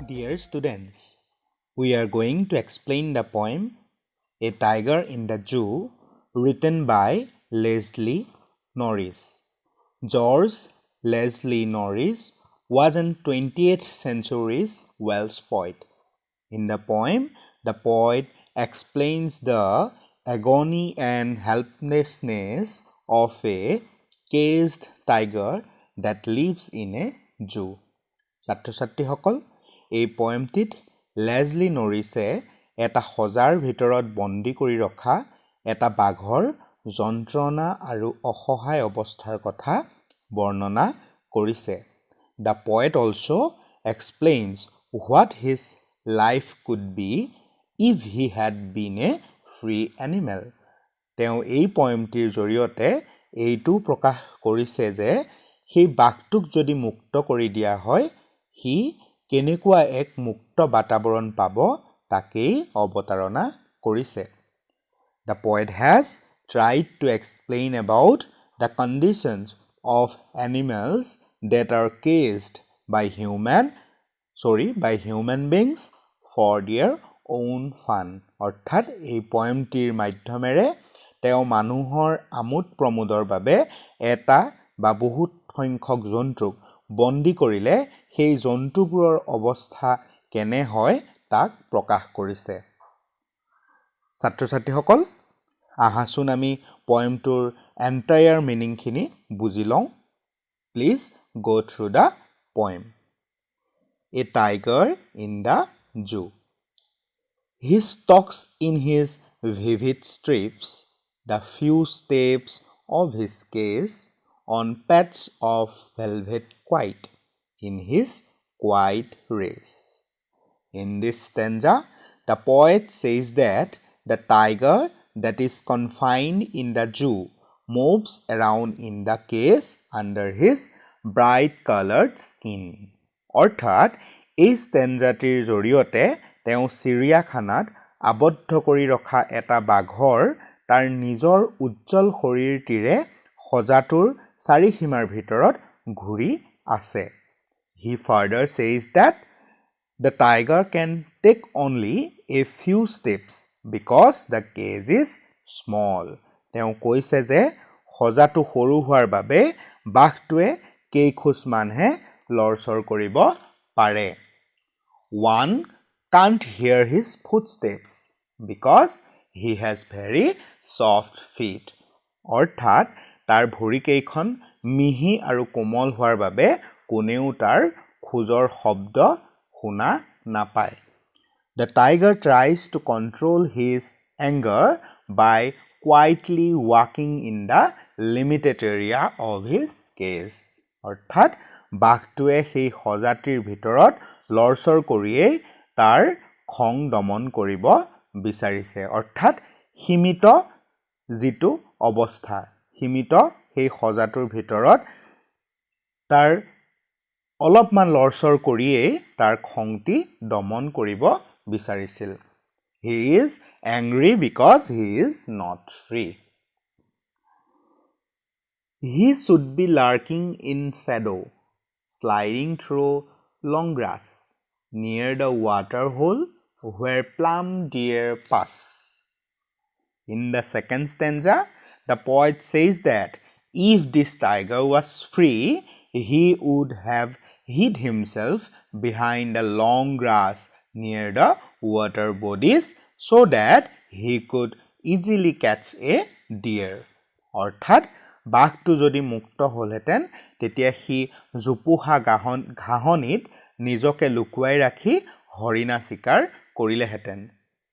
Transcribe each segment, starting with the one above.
Dear students, we are going to explain the poem A Tiger in the Zoo, written by Leslie Norris. George Leslie Norris was a 20th century Welsh poet. In the poem, the poet explains the agony and helplessness of a caged tiger that lives in a zoo. ছাত্ৰ-ছাত্ৰীসকল, এই পয়েমটিত লেজলি নৰিছে এটা সজাৰ ভিতৰত বন্দী কৰি ৰখা এটা বাঘৰ যন্ত্ৰণা আৰু অসহায় অৱস্থাৰ কথা বৰ্ণনা কৰিছে. The poet also explains what his life could be if he had been a free animal. তেওঁ এই পয়েমটিৰ জৰিয়তে এইটো প্ৰকাশ কৰিছে যে সেই বাঘটোক যদি মুক্ত কৰি দিয়া হয় হি কেনেকুৱা এক মুক্ত বাতাবৰণ পাব তাকেই অৱতাৰণা কৰিছে. The poet has tried to explain about the conditions of animals that are caged by human beings for their own fun. অৰ্থাৎ এই পয়েমটিৰ মাধ্যমেৰে তেওঁ মানুহৰ আমোদ প্ৰমোদৰ বাবে এটা বা বহুত সংখ্যক জন্তুক বন্দী কৰিলে সেই জন্তুবোৰৰ অৱস্থা কেনে হয় তাক প্ৰকাশ কৰিছে. ছাত্ৰ-ছাত্ৰীসকল, আহাচোন আমি পয়েমটোৰ এন্টায়াৰ মিনিংখিনি বুজি লওঁ. Please go through the poem. A tiger in the zoo. He stalks in his vivid strips the few steps of his cage on patch of velvet quiet in his quiet race. In this stanza, the poet says that the tiger that is confined in the zoo moves around in the cage under his bright colored skin. অৰ্থাৎ এই ষ্টেঞ্জাটিৰ জৰিয়তে তেওঁ চিৰিয়াখানাত আবদ্ধ কৰি ৰখা এটা বাঘৰ তাৰ নিজৰ উজ্জ্বল শৰীৰটিৰে সজাটোৰ চাৰিসীমাৰ ভিতৰত ঘূৰি আছে. He further says that the tiger can take only a few steps because the cage is small. তেওঁ কৈছে যে সজাটো সৰু হোৱাৰ বাবে বাঘটোৱে কেইখোজমানহে লৰচৰ কৰিব পাৰে. One can't hear his footsteps because he has very soft feet. অৰ্থাৎ তাৰ ভৰিকেইখন মিহি আৰু কোমল হোৱাৰ বাবে কোনেও তাৰ খোজৰ শব্দ শুনা নাপায়. The tiger tries to control his anger by quietly walking in the limited area of his cage. অৰ্থাৎ বাঘটোৱে সেই সজাটিৰ ভিতৰত লৰচৰ কৰিয়েই তাৰ খং দমন কৰিব বিচাৰিছে. অৰ্থাৎ সীমিত যিটো অৱস্থা, সীমিত সেই সজাটোৰ ভিতৰত তাৰ অলপমান লৰচৰ কৰিয়েই তাৰ খংটি দমন কৰিব বিচাৰিছিল. He is angry because he is not free. He should be lurking in shadow, sliding through long grass, near the water hole where plum deer pass. In the second stanza, the poet says that if this tiger was free, he would have hid himself behind the long grass near the water bodies so that he could easily catch a deer. অৰ্থাৎ বাঘটো যদি মুক্ত হ'লহেঁতেন তেতিয়া সি জোপোহা ঘাঁহনিত নিজকে লুকুৱাই ৰাখি হৰিণা চিকাৰ কৰিলেহেঁতেন.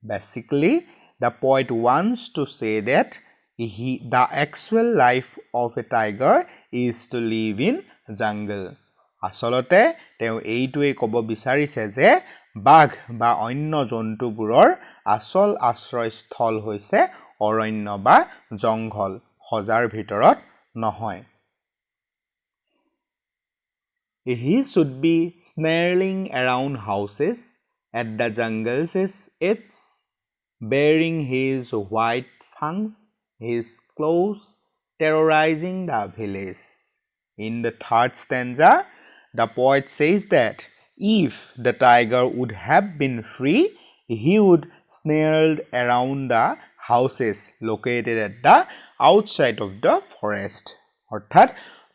Basically, the poet wants to say that the actual life of a tiger is to live in jungle. আচলতে তেওঁ এইটোৱে ক'ব বিচাৰিছে যে বাঘ বা অন্য জন্তুবোৰৰ আচল আশ্ৰয়স্থল হৈছে অৰণ্য বা জংঘল, সজাৰ ভিতৰত নহয়. He should be snarling around houses at the jungle's edge, bearing his white fangs, his claws, terrorizing the village. In the third stanza, the poet says that if the tiger would have been free, he would snarled around the houses located at the outside of the forest. অৰ্থাৎ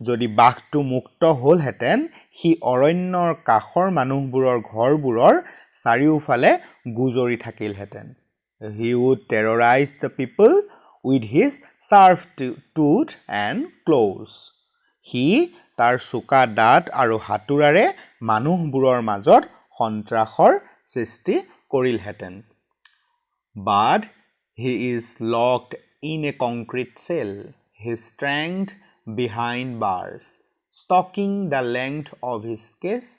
যদি বাঘটো মুক্ত হ'লহেঁতেন সি অৰণ্যৰ কাষৰ মানুহবোৰৰ ঘৰবোৰৰ চাৰিওফালে গুজৰি থাকিলহেঁতেন. He would terrorize the people with his sharp tooth and claws. He তাৰ চোকা দাঁত আৰু হাতুৰাৰে মানুহবোৰৰ মাজত সন্ত্ৰাসৰ সৃষ্টি কৰিলহেঁতেন. But he is locked in a concrete cell, his strength behind bars, stalking the length of his case,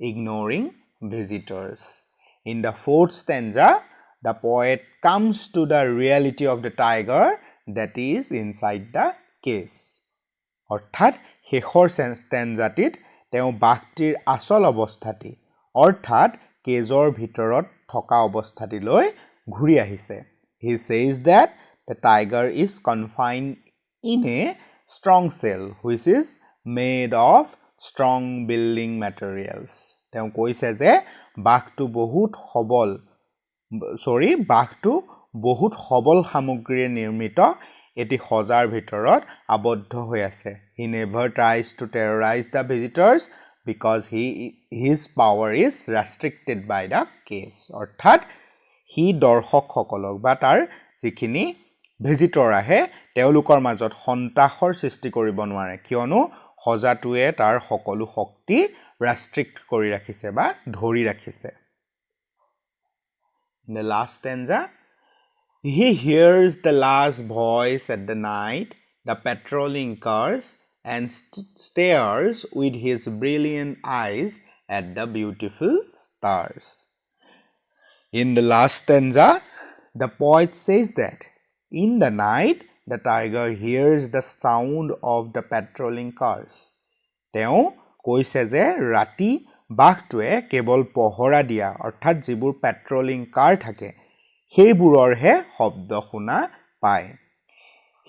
ignoring visitors. In the fourth stanza, the poet comes to the reality of the tiger that is inside the case. অৰ্থাৎ শেষৰ ষ্টেঞ্জাটিত তেওঁ বাঘটিৰ আচল অৱস্থাটি অৰ্থাৎ কেজৰ ভিতৰত থকা অৱস্থাটিলৈ ঘূৰি আহিছে. He says that the tiger is confined in a strong cell which is made of strong building materials. তেওঁ কৈছে যে বাঘটো বহুত সবল সামগ্ৰীৰে নিৰ্মিত এটি সজাৰ ভিতৰত আবদ্ধ হৈ আছে. He never tries to terrorize the visitors because his power is restricted by the case. অৰ্থাৎ হি দৰ্শকসকলক বা তাৰ যিখিনি ভিজিটৰ আহে তেওঁলোকৰ মাজত সন্ত্ৰাসৰ সৃষ্টি কৰিব নোৱাৰে কিয়নো সজাটোৱে তাৰ সকলো শক্তি ৰেষ্ট্ৰিক্ট কৰি ৰাখিছে বা ধৰি ৰাখিছে. In the last stanza, he hears the last voice at the night, the patrolling cars, and stares with his brilliant eyes at the beautiful stars. In the last stanza, the poet says that in the night, the tiger hears the sound of the patrolling cars. তেওঁ কৈছে যে ৰাতি বাঘটোৱে কেৱল পহৰা দিয়া অৰ্থাৎ যিবোৰ পেট্ৰলিং কাৰ থাকে সেইবোৰৰহে শব্দ শুনা পায়.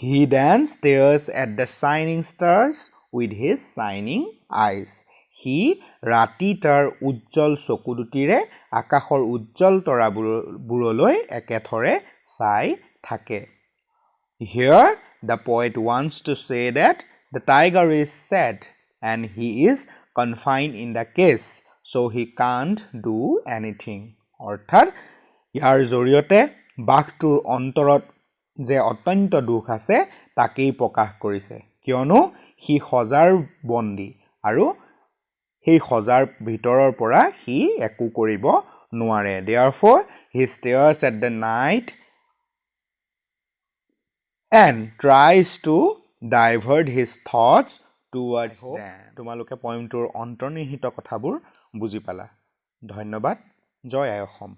He then stares at the shining stars with his shining eyes. He ৰাতি তাৰ উজ্জ্বল চকুদুটিৰে আকাশৰ উজ্জ্বল তৰাবোৰলৈ একেথৰে চাই থাকে. Here the poet wants to say that the tiger is sad and he is confined in the cage, so he can't do anything. অৰ্থাৎ ইয়াৰ জৰিয়তে বাঘটোৰ অন্তৰত যে অত্যন্ত দুখ আছে তাকেই প্ৰকাশ কৰিছে কিয়নো সি সজাৰ বন্দী আৰু সেই সজাৰ ভিতৰৰ পৰা সি একো কৰিব নোৱাৰে. Therefore, he stares at the night and tries to divert his thoughts towards them. তোমালোকে পয়েমটোৰ অন্তৰ্নিহিত কথাবোৰ বুজি পালা. ধন্যবাদ. জয় আই অসম.